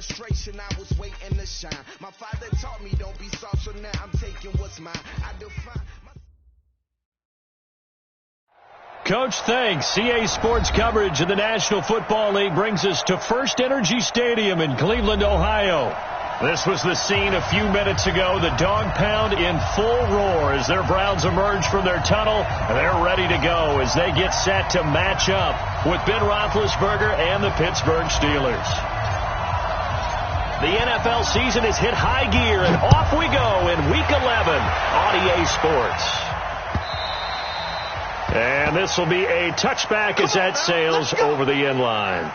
frustration, I was waiting to shine. My father taught me don't be soft, so now I'm taking what's mine. I define my... Coach, thanks. CA Sports coverage of the National Football League brings us to First Energy Stadium in Cleveland, Ohio. This was the scene a few minutes ago. The dog pound in full roar as their Browns emerge from their tunnel. They're ready to go as they get set to match up with Ben Roethlisberger and the Pittsburgh Steelers. The NFL season has hit high gear, and off we go in Week 11 on EA Sports. And this will be a touchback as that sails over the end line.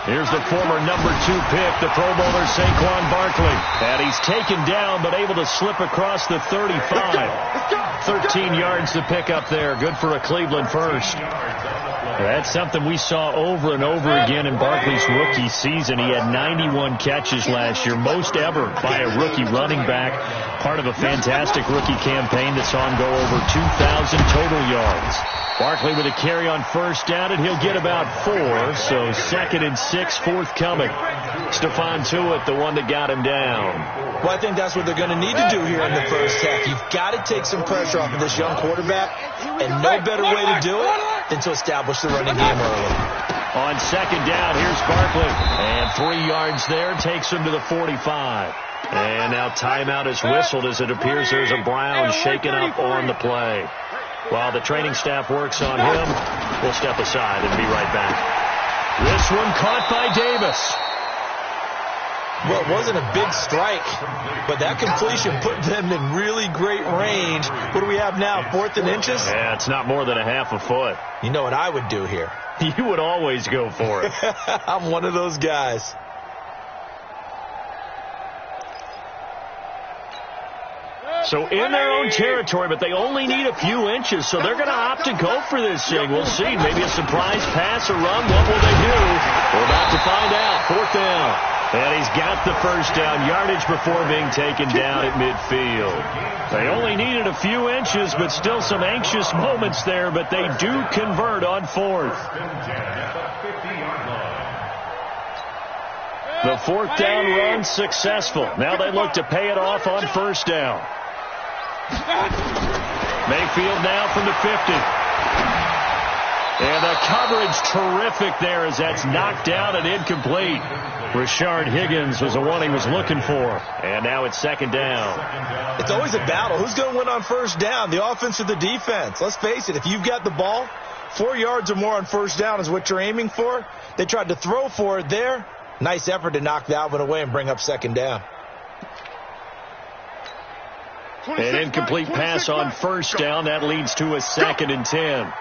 Here's the former number 2 pick, the Pro Bowler Saquon Barkley. And he's taken down but able to slip across the 35. 13 yards to pick up there. Good for a Cleveland first. That's something we saw over and over again in Barkley's rookie season. He had 91 catches last year, most ever by a rookie running back. Part of a fantastic rookie campaign that saw him go over 2,000 total yards. Barkley with a carry on first down, and he'll get about 4, so 2nd and 6 forthcoming. Stephon Tuitt, the one that got him down. Well, I think that's what they're going to need to do here in the first half. You've got to take some pressure off of this young quarterback, and no better way to do it than to establish the running game early. On 2nd down, here's Barkley, and 3 yards there, takes him to the 45. And now timeout is whistled as it appears there's a Brown shaken up on the play. While the training staff works on him, we'll step aside and be right back. This one caught by Davis. Well, it wasn't a big strike, but that completion put them in really great range. What do we have now, 4th and inches? Yeah, it's not more than a half a foot. You know what I would do here? You would always go for it. I'm one of those guys. So in their own territory, but they only need a few inches, so they're going to opt to go for this thing. We'll see. Maybe a surprise pass or run. What will they do? We're about to find out. 4th down. And he's got the first down yardage before being taken down at midfield. They only needed a few inches, but still some anxious moments there, but they do convert on 4th. The 4th down run successful. Now they look to pay it off on 1st down. Mayfield now from the 50. And the coverage terrific there as that's knocked down and incomplete. Rashard Higgins was the one he was looking for. And now it's 2nd down. It's always a battle. Who's going to win on 1st down, the offense or the defense? Let's face it, if you've got the ball, 4 yards or more on 1st down is what you're aiming for. They tried to throw for it there. Nice effort to knock that one away and bring up 2nd down. An incomplete pass on 1st down. That leads to a 2nd and 10.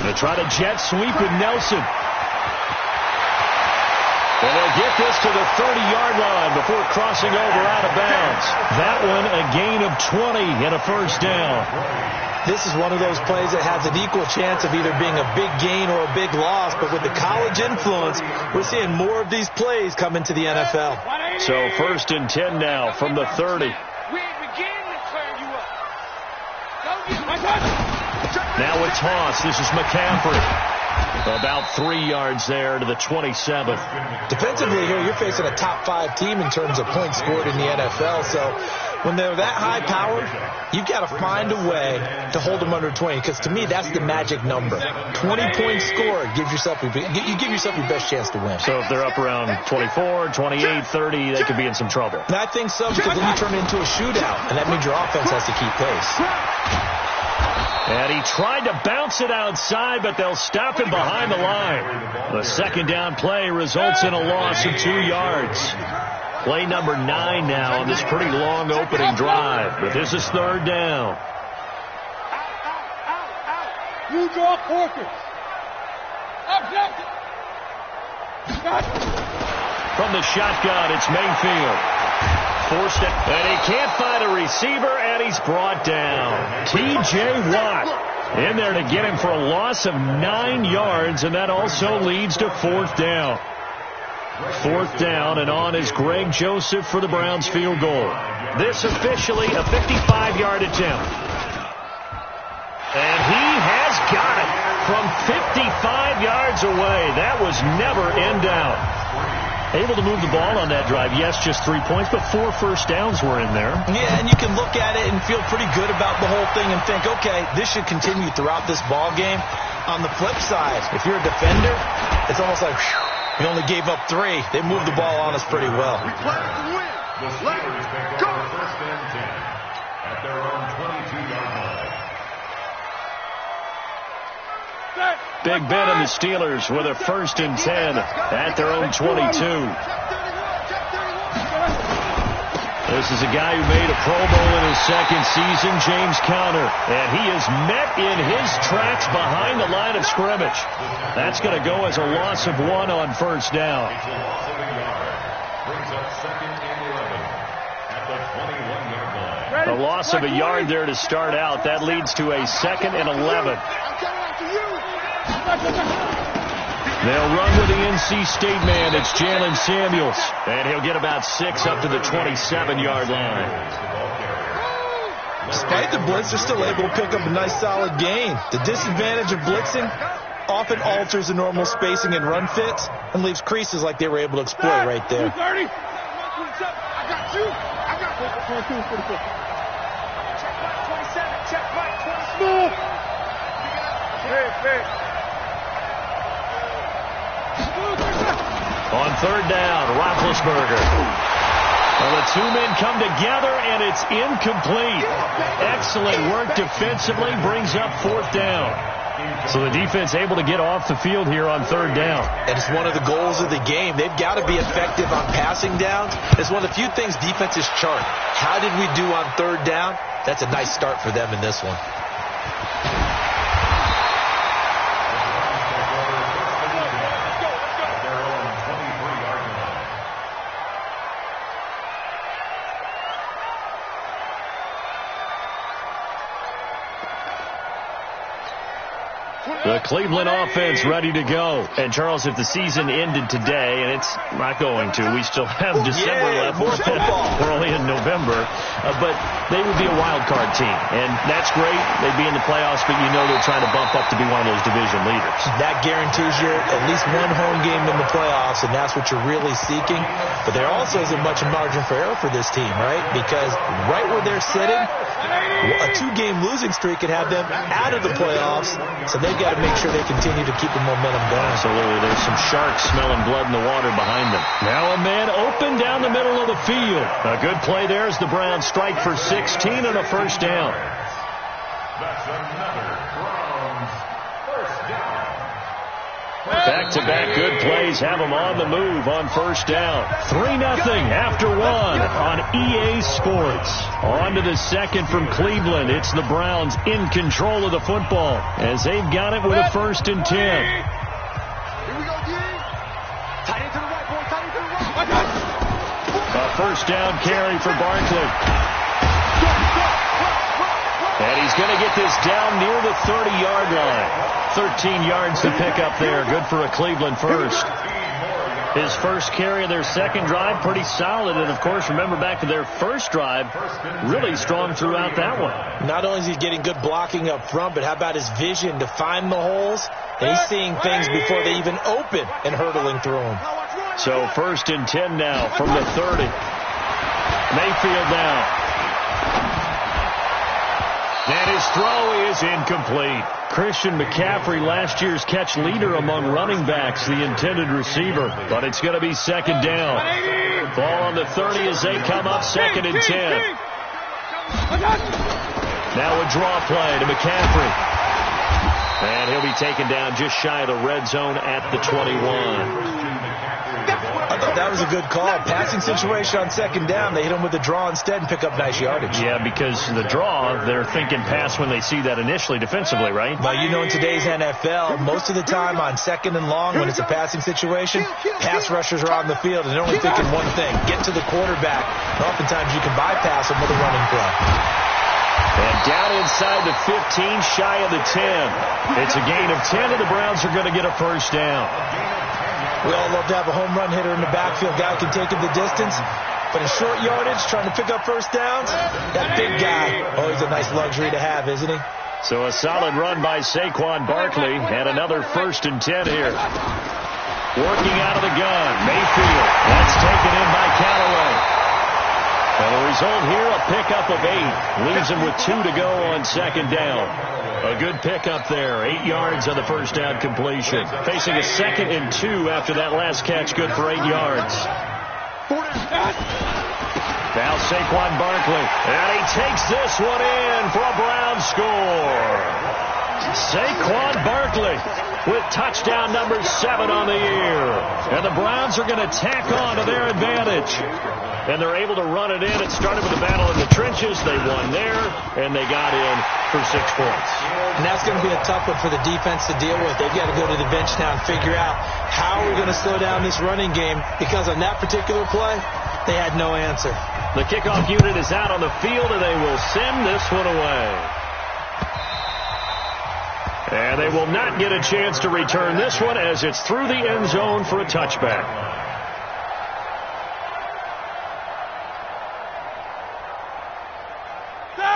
Going to try to jet sweep with Nelson. And they'll get this to the 30-yard line before crossing over out of bounds. That one a gain of 20 and a 1st down. This is one of those plays that has an equal chance of either being a big gain or a big loss. But with the college influence, we're seeing more of these plays come into the NFL. So 1st and 10 now from the 30. Now a toss. This is McCaffrey. About 3 yards there to the 27th. Defensively here, you're facing a top 5 team in terms of points scored in the NFL. So when they're that high-powered, you've got to find a way to hold them under 20. Because to me, that's the magic number. 20 points scored, you give yourself your best chance to win. So if they're up around 24, 28, 30, they could be in some trouble. And I think so, because then you turn it into a shootout, and that means your offense has to keep pace. And he tried to bounce it outside, but they'll stop him behind the line. The 2nd down play results in a loss of 2 yards. Play number 9 now on this pretty long opening drive. But this is 3rd down. You draw quarters. From the shotgun, it's Mayfield. Forced it, and he can't find a receiver, and he's brought down. T.J. Watt In there to get him for a loss of 9 yards, and that also leads to 4th down. 4th down, and on is Greg Joseph for the Browns field goal. This officially a 55-yard attempt. And he has got it from 55 yards away. That was never in doubt. Able to move the ball on that drive. Yes, just 3 points, but 4 first downs were in there. Yeah, and you can look at it and feel pretty good about the whole thing and think, okay, this should continue throughout this ball game. On the flip side, if you're a defender, it's almost like, whew, we only gave up 3. They moved the ball on us pretty well. The Steelers pick up a 1st and 10 at their own 22-yard line. Big Ben and the Steelers with a 1st and 10 at their own 22. This is a guy who made a Pro Bowl in his 2nd season, James Conner. And he is met in his tracks behind the line of scrimmage. That's going to go as a loss of 1 on 1st down. It's a loss of a yard. Brings up 2nd and 11 at the 21-yard line. A loss of a yard there to start out. That leads to a 2nd and 11. They'll run with the NC State man. It's Jalen Samuels. And he'll get about 6 up to the 27-yard line. Despite the blitz, they're still able to pick up a nice solid gain. The disadvantage of blitzing often alters the normal spacing and run fits and leaves creases like they were able to exploit right there. 230. I got you. I got you. 22, 27. Check right. 27. Hey. On 3rd down, Roethlisberger. Well, the 2 men come together, and it's incomplete. Excellent work defensively, brings up 4th down. So the defense able to get off the field here on 3rd down. And it's one of the goals of the game. They've got to be effective on passing downs. It's one of the few things defenses chart. How did we do on 3rd down? That's a nice start for them in this one. The Cleveland offense ready to go. And, Charles, if the season ended today, and it's not going to, we still have December left. More football. We're only in November. But they would be a wild card team. And that's great. They'd be in the playoffs, but you know they're trying to bump up to be one of those division leaders. That guarantees you at least 1 home game in the playoffs, and that's what you're really seeking. But there also isn't much margin for error for this team, right? Because right where they're sitting, a 2-game losing streak could have them out of the playoffs, so they've got to make sure they continue to keep the momentum going. Absolutely. There's some sharks smelling blood in the water behind them. Now a man open down the middle of the field. A good play there as the Browns strike for 16 and a 1st down. That's another Browns 1st down. Back-to-back good plays have them on the move on 1st down. 3-0 after 1 on EA Sports. On to the 2nd from Cleveland. It's the Browns in control of the football as they've got it with a 1st and 10. Here we go, D. Tight into the right, boy. Tight into the right. A 1st down carry for Barkley. And he's going to get this down near the 30-yard line. 13 yards to pick up there. Good for a Cleveland 1st. His 1st carry of their 2nd drive, pretty solid. And, of course, remember back to their 1st drive, really strong throughout that one. Not only is he getting good blocking up front, but how about his vision to find the holes? And he's seeing things before they even open and hurtling through them. So 1st and 10 now from the 30. Mayfield now. And his throw is incomplete. Christian McCaffrey, last year's catch leader among running backs, the intended receiver. But it's going to be 2nd down. Ball on the 30 as they come up 2nd and 10. Now a draw play to McCaffrey. And he'll be taken down just shy of the red zone at the 21. I thought that was a good call. Passing situation on 2nd down. They hit him with the draw instead and pick up nice yardage. Yeah, because the draw, they're thinking pass when they see that initially defensively, right? Well, you know, in today's NFL, most of the time on 2nd and long, when it's a passing situation, pass rushers are on the field, and they're only thinking one thing, get to the quarterback. And oftentimes you can bypass them with a running play. And down inside the 15, shy of the 10. It's a gain of 10, and the Browns are going to get a first down. We all love to have a home run hitter in the backfield. Guy can take it the distance. But in short yardage, trying to pick up first downs, that big guy, always a nice luxury to have, isn't he? So a solid run by Saquon Barkley, and another 1st and 10 here. Working out of the gun, Mayfield. That's taken in by Callaway. And the result here, a pickup of 8. Leaves him with 2 to go on 2nd down. A good pickup there. 8 yards on the first down completion. Facing a 2nd and 2 after that last catch, good for 8 yards. Now Saquon Barkley, and he takes this one in for a Brown score. Saquon Barkley with touchdown number 7 on the year. And the Browns are going to tack on to their advantage. And they're able to run it in. It started with a battle in the trenches. They won there, and they got in for 6 points. And that's going to be a tough one for the defense to deal with. They've got to go to the bench now and figure out how we're going to slow down this running game, because on that particular play, they had no answer. The kickoff unit is out on the field, and they will send this one away. And they will not get a chance to return this one, as it's through the end zone for a touchback.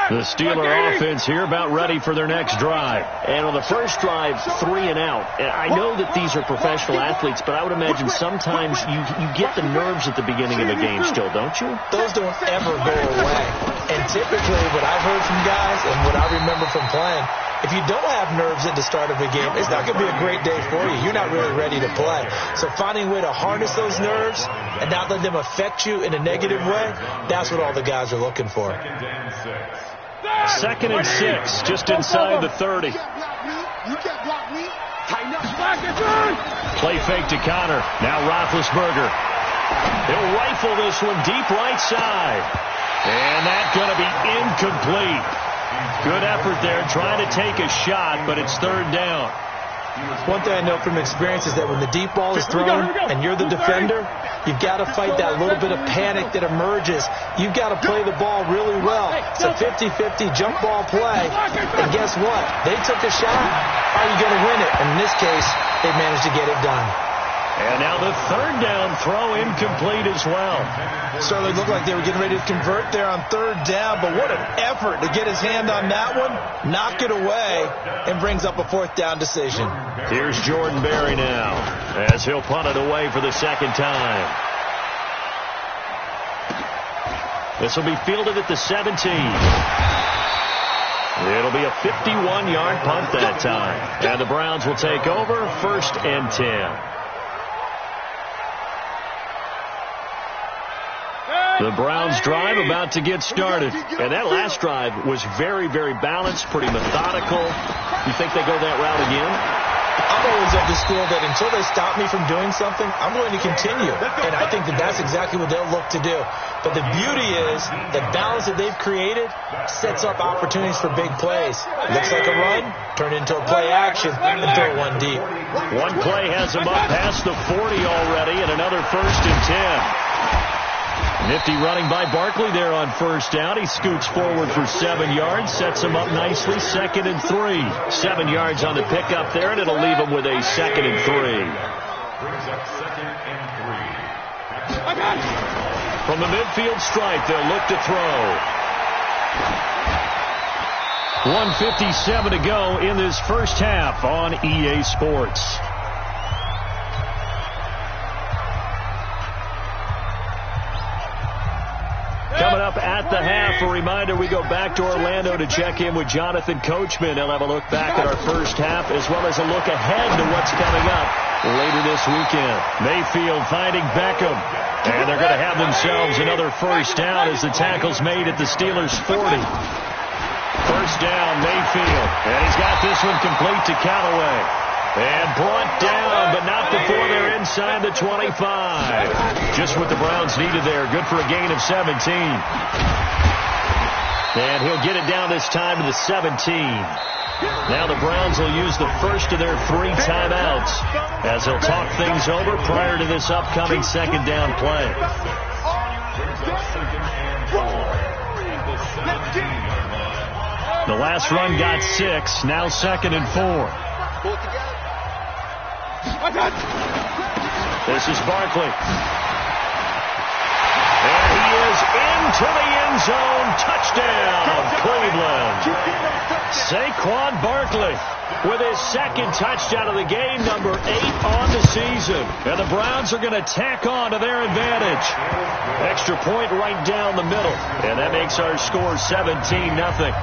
The Steeler offense here about ready for their next drive. And on the first drive, 3 and out. And I know that these are professional athletes, but I would imagine sometimes you get the nerves at the beginning of a game still, don't you? Those don't ever go away. And typically what I've heard from guys and what I remember from playing, if you don't have nerves at the start of a game, it's not going to be a great day for you. You're not really ready to play. So finding a way to harness those nerves and not let them affect you in a negative way, that's what all the guys are looking for. 2nd and 6, just inside the 30. Play fake to Connor. Now Roethlisberger. He'll rifle this one deep right side. And that's going to be incomplete. Good effort there, trying to take a shot, but it's 3rd down. One thing I know from experience is that when the deep ball is thrown and you're the defender, you've got to fight that little bit of panic that emerges. You've got to play the ball really well. It's a 50-50 jump ball play. And guess what? They took a shot. Are you going to win it? And in this case, they managed to get it done. And now the 3rd down throw incomplete as well. Certainly looked like they were getting ready to convert there on 3rd down, but what an effort to get his hand on that one, knock it away, and brings up a 4th down decision. Here's Jordan Berry now, as he'll punt it away for the 2nd time. This will be fielded at the 17. It'll be a 51-yard punt that time. And the Browns will take over, 1st and 10. The Browns drive about to get started. And that last drive was very, very balanced, pretty methodical. You think they go that route again? I'm always of the school that until they stop me from doing something, I'm going to continue. And I think that that's exactly what they'll look to do. But the beauty is the balance that they've created sets up opportunities for big plays. Looks like a run, turn into a play action, and throw one deep. One play has them up past the 40 already, and another 1st and 10. Nifty running by Barkley there on 1st down. He scoots forward for 7 yards, sets him up nicely, 2nd and 3. 7 yards on the pickup there, and it'll leave him with a 2nd and 3. Brings up 2nd and 3. From the midfield stripe, they'll look to throw. 1:57 to go in this first half on EA Sports. Coming up at the half, a reminder, we go back to Orlando to check in with Jonathan Coachman. He'll have a look back at our first half as well as a look ahead to what's coming up later this weekend. Mayfield finding Beckham. And they're going to have themselves another 1st down as the tackle's made at the Steelers' 40. 1st down, Mayfield. And he's got this one complete to Callaway. And brought down, but not before they're inside the 25. Just what the Browns needed there. Good for a gain of 17. And he'll get it down this time to the 17. Now the Browns will use the first of their 3 timeouts as they'll talk things over prior to this upcoming 2nd down play. The last run got 6. Now 2nd and 4. Pull it together. This is Barkley. And he is into the end zone. Touchdown, Cleveland. Saquon Barkley with his 2nd touchdown of the game, number 8 on the season. And the Browns are going to tack on to their advantage. Extra point right down the middle. And that makes our score 17-0.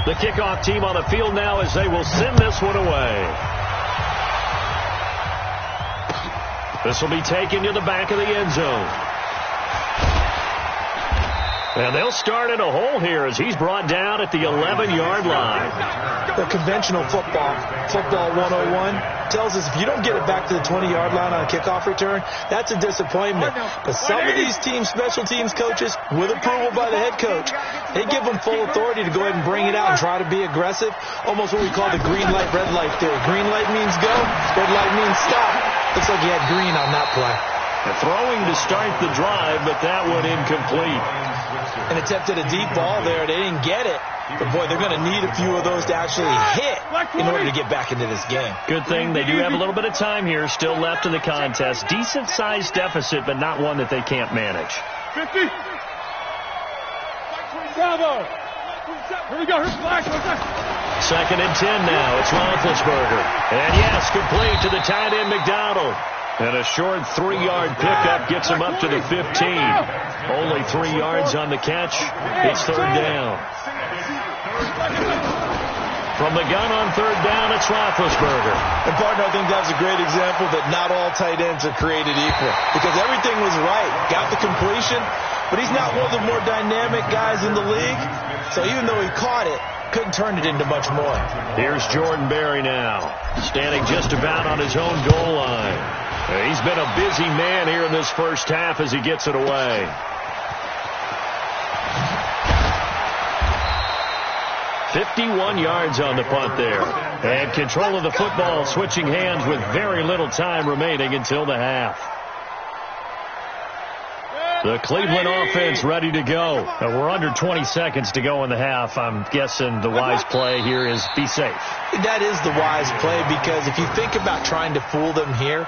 The kickoff team on the field now as they will send this one away. This will be taken to the back of the end zone. And they'll start in a hole here as he's brought down at the 11-yard line. The conventional football 101, tells us if you don't get it back to the 20-yard line on a kickoff return, that's a disappointment. But some of these teams, special teams coaches, with approval by the head coach, they give them full authority to go ahead and bring it out and try to be aggressive. Almost what we call the green light, red light theory. Green light means go, red light means stop. Looks like he had green on that play. Throwing to start the drive, but that one incomplete. And attempted a deep ball there. They didn't get it. But, boy, they're going to need a few of those to actually hit in order to get back into this game. Good thing they do have a little bit of time here still left in the contest. Decent-sized deficit, but not one that they can't manage. 50. Bravo. Here we go. Here's flash. 2nd and 10 now. It's Roethlisberger. And, yes, complete to the tight end McDonald. And a short 3-yard pickup gets him up to the 15. Only 3 yards on the catch. It's 3rd down. From the gun on 3rd down, it's Roethlisberger. And, partner, I think that's a great example that not all tight ends are created equal. Because everything was right. Got the completion, but he's not one of the more dynamic guys in the league. So even though he caught it, couldn't turn it into much more. Here's Jordan Berry now, standing just about on his own goal line. He's been a busy man here in this first half as he gets it away. 51 yards on the punt there. And control of the football, switching hands with very little time remaining until the half. The Cleveland offense ready to go. We're under 20 seconds to go in the half. I'm guessing the wise play here is be safe. That is the wise play, because if you think about trying to fool them here,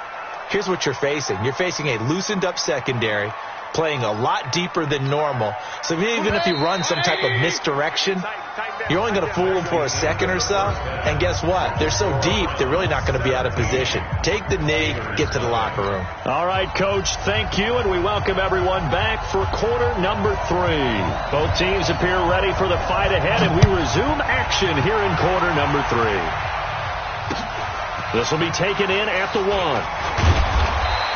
here's what you're facing. You're facing a loosened up secondary, playing a lot deeper than normal. So even if you run some type of misdirection, you're only going to fool them for a second or so. And guess what? They're so deep, they're really not going to be out of position. Take the knee, get to the locker room. All right, Coach, thank you, and we welcome everyone back for quarter number 3. Both teams appear ready for the fight ahead, and we resume action here in quarter number 3. This will be taken in at the 1.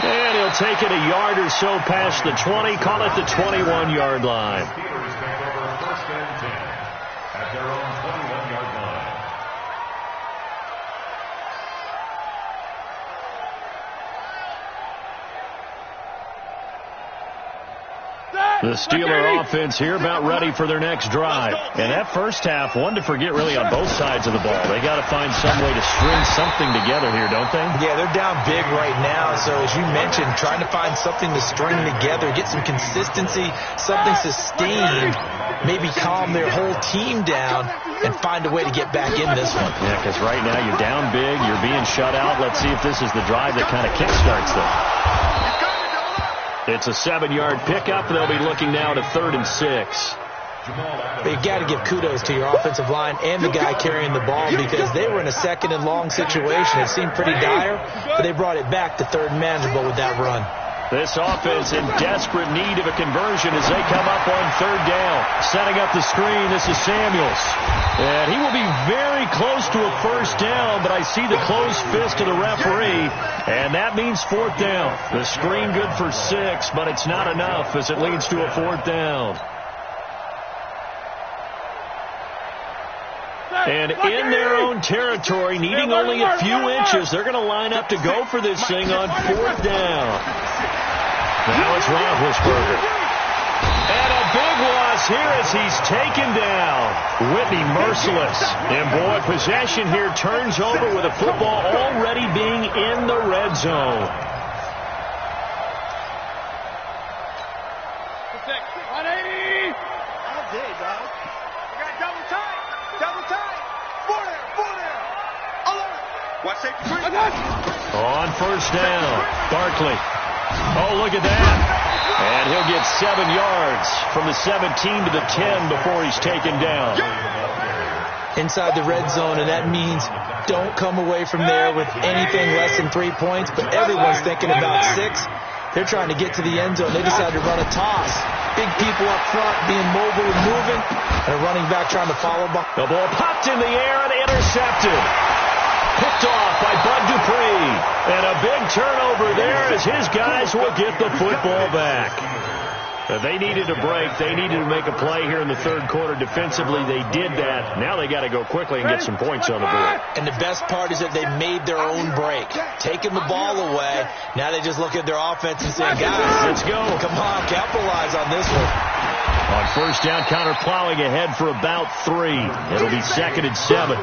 And he'll take it a yard or so past the 20, call it the 21-yard line. Steelers take over 1st and 10 at their own 21-yard line. The Steeler offense here about ready for their next drive. And that first half, one to forget really on both sides of the ball. They got to find some way to string something together here, don't they? Yeah, they're down big right now. So as you mentioned, trying to find something to string together, get some consistency, something sustained, maybe calm their whole team down and find a way to get back in this one. Yeah, because right now you're down big, you're being shut out. Let's see if this is the drive that kind of kickstarts them. It's a 7-yard pickup. They'll be looking now to 3rd and 6. But you got to give kudos to your offensive line and the guy carrying the ball, because they were in a 2nd and long situation. It seemed pretty dire, but they brought it back to 3rd and manageable with that run. This offense in desperate need of a conversion as they come up on 3rd down. Setting up the screen, this is Samuels. And he will be very close to a 1st down, but I see the closed fist of the referee, and that means 4th down. The screen good for 6, but it's not enough as it leads to a 4th down. And in their own territory, needing only a few inches, they're going to line up to go for this thing on 4th down. Now it's Roethlisberger. And a big loss here as he's taken down. Whitney merciless. And boy, possession here turns over with the football already being in the red zone. Double tight. Four there. Alert. Watch safety three. On first down, Barkley. Oh, look at that. And he'll get 7 yards from the 17 to the 10 before he's taken down. Inside the red zone, and that means don't come away from there with anything less than 3 points, but everyone's thinking about 6. They're trying to get to the end zone. They decided to run a toss. Big people up front being mobile and moving, and a running back trying to follow behind. The ball popped in the air and intercepted. Picked off by Bud Dupree. And a big turnover there as his guys will get the football back. They needed a break. They needed to make a play here in the third quarter. Defensively, they did that. Now they got to go quickly and get some points on the board. And the best part is that they made their own break. Taking the ball away. Now they just look at their offense and say, guys, let's go. Come on, capitalize on this one. On first down, counter plowing ahead for about 3. It'll be 2nd and 7.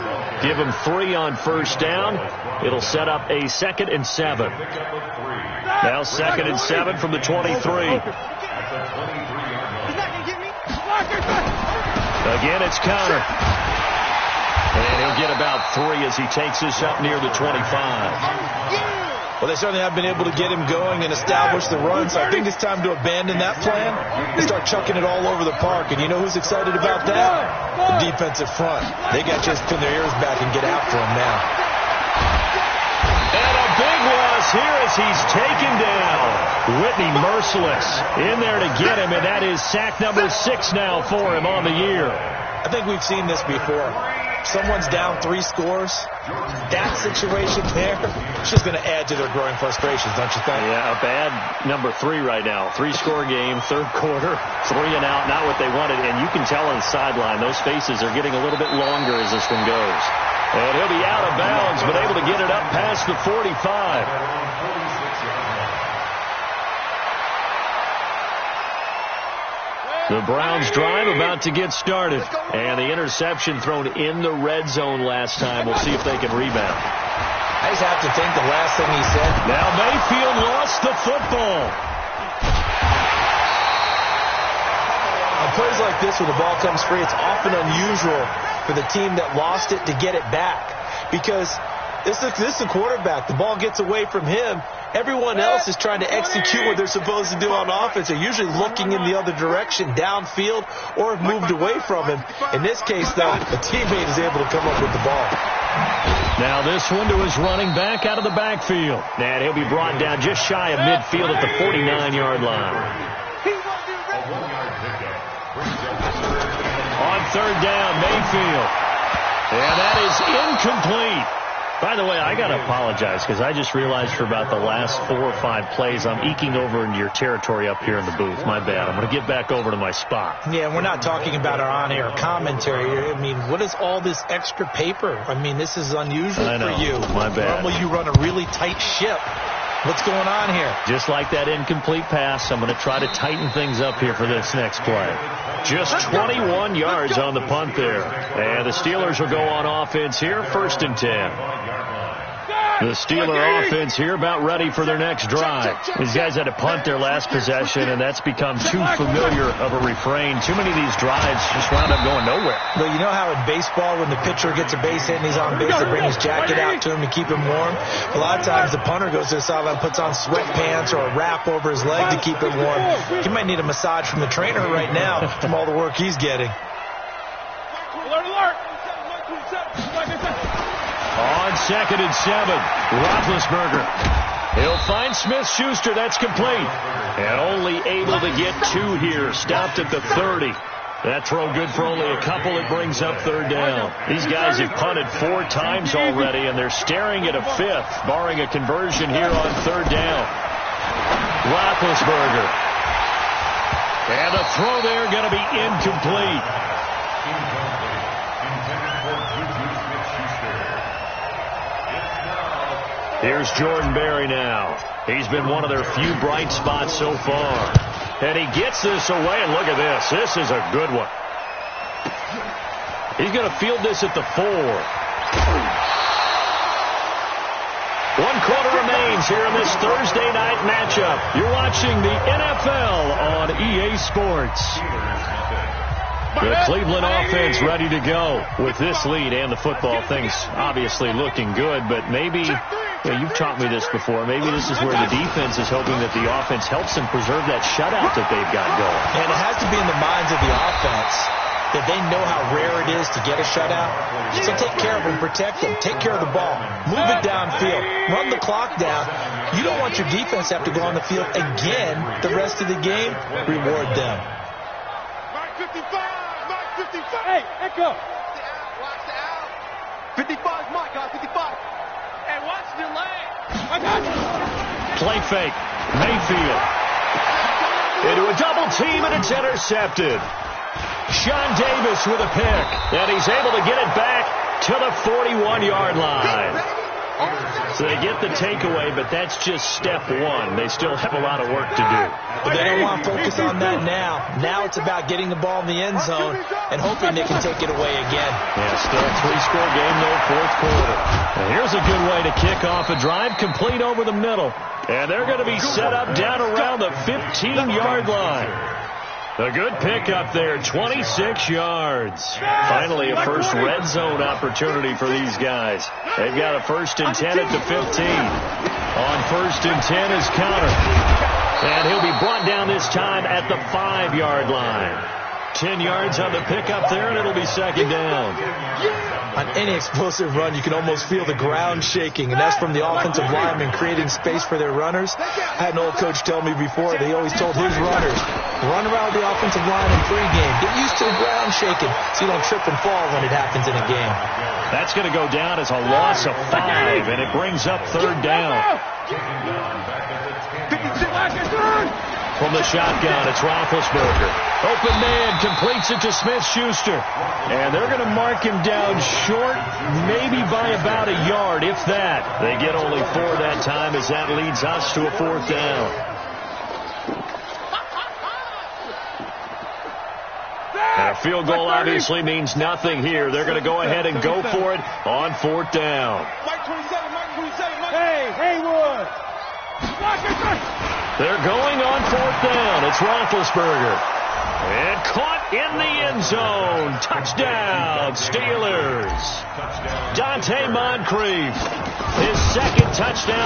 Give them 3 on first down. It'll set up a 2nd and 7. Now 2nd and 7 from the 23. Again, it's counter. And he'll get about 3 as he takes this up near the 25. Well, they certainly have been able to get him going and establish the run, so I think it's time to abandon that plan and start chucking it all over the park. And you know who's excited about that? The defensive front. They got to just pin their ears back and get after him now. And a big loss here as he's taken down. Whitney merciless in there to get him, and that is sack number 6 now for him on the year. I think we've seen this before. Someone's down 3 scores. That situation there, it's just going to add to their growing frustrations, don't you think? Yeah, a bad number 3 right now. 3-score game, third quarter, 3 and out, not what they wanted. And you can tell on the sideline, those faces are getting a little bit longer as this one goes. And he'll be out of bounds, but able to get it up past the 45. The Browns drive about to get started. And the interception thrown in the red zone last time. We'll see if they can rebound. I just have to think the last thing he said. Now Mayfield lost the football. On plays like this when the ball comes free, it's often unusual for the team that lost it to get it back. Because this is the quarterback. The ball gets away from him. Everyone else is trying to execute what they're supposed to do on offense. They're usually looking in the other direction, downfield, or have moved away from him. In this case, though, a teammate is able to come up with the ball. Now this one to his running back out of the backfield. And he'll be brought down just shy of midfield at the 49-yard line. On third down, Mayfield. And that is incomplete. By the way, I got to apologize because I just realized for about the last 4 or 5 plays, I'm eking over into your territory up here in the booth. My bad. I'm going to get back over to my spot. Yeah, we're not talking about our on-air commentary. I mean, what is all this extra paper? I mean, this is unusual for you. My bad. Normally you run a really tight ship. What's going on here? Just like that incomplete pass, I'm going to try to tighten things up here for this next play. Just 21 yards on the punt there. And the Steelers will go on offense here, 1st and 10. The Steeler offense here about ready for their next drive. These guys had to punt their last possession, and that's become too familiar of a refrain. Too many of these drives just wound up going nowhere. Well, you know how in baseball when the pitcher gets a base hit and he's on base, they bring his jacket out to him to keep him warm? A lot of times the punter goes to the sideline, puts on sweatpants or a wrap over his leg to keep him warm. He might need a massage from the trainer right now from all the work he's getting. Alert! On 2nd and 7, Roethlisberger. He'll find Smith-Schuster. That's complete. And only able to get 2 here. Stopped at the 30. That throw good for only a couple. It brings up third down. These guys have punted 4 times already, and they're staring at a 5th, barring a conversion here on third down. Roethlisberger. And the throw there going to be incomplete. Here's Jordan Berry now. He's been one of their few bright spots so far. And he gets this away, and look at this. This is a good one. He's going to field this at the 4. 1 quarter remains here in this Thursday night matchup. You're watching the NFL on EA Sports. The Cleveland offense ready to go with this lead and the football. Things obviously looking good, but maybe, you've taught me this before, maybe this is where the defense is hoping that the offense helps them preserve that shutout that they've got going. And it has to be in the minds of the offense that they know how rare it is to get a shutout. So take care of them, protect them, take care of the ball, move it downfield, run the clock down. You don't want your defense to have to go on the field again the rest of the game. Reward them. Mark 55, Mark 55. Hey, Echo. Watch the out. 55 is Mike, guys, 55. Hey, watch the lane. I got you. Play fake. Mayfield. Into a double team, and it's intercepted. Sean Davis with a pick, and he's able to get it back to the 41-yard line. So they get the takeaway, but that's just step one. They still have a lot of work to do. But they don't want to focus on that now. Now it's about getting the ball in the end zone and hoping they can take it away again. Yeah, still a three-score game, though, fourth quarter. And here's a good way to kick off a drive, complete over the middle. And they're going to be set up down around the 15-yard line. A good pick up there, 26 yards. Finally, a first red zone opportunity for these guys. They've got a 1st and 10 at the 15. On 1st and 10 is Counter. And he'll be brought down this time at the 5-yard line. 10 yards on the pickup there, and it'll be 2nd down. On any explosive run, you can almost feel the ground shaking, and that's from the offensive linemen creating space for their runners. I had an old coach tell me before, they always told his runners, run around the offensive line in pregame. Get used to the ground shaking so you don't trip and fall when it happens in a game. That's going to go down as a loss of 5, and it brings up 3rd down. From the shotgun, it's Roethlisberger. Open man, completes it to Smith-Schuster. And they're going to mark him down short, maybe by about a yard, if that. They get only 4 that time, as that leads us to a 4th down. And a field goal obviously means nothing here. They're going to go ahead and go for it on 4th down. Mike 27, Mike 27, Mike. Hey, Haywood. They're going on 4th down. It's Roethlisberger. And caught in the end zone. Touchdown, Steelers. Dante Moncrief, his 2nd touchdown.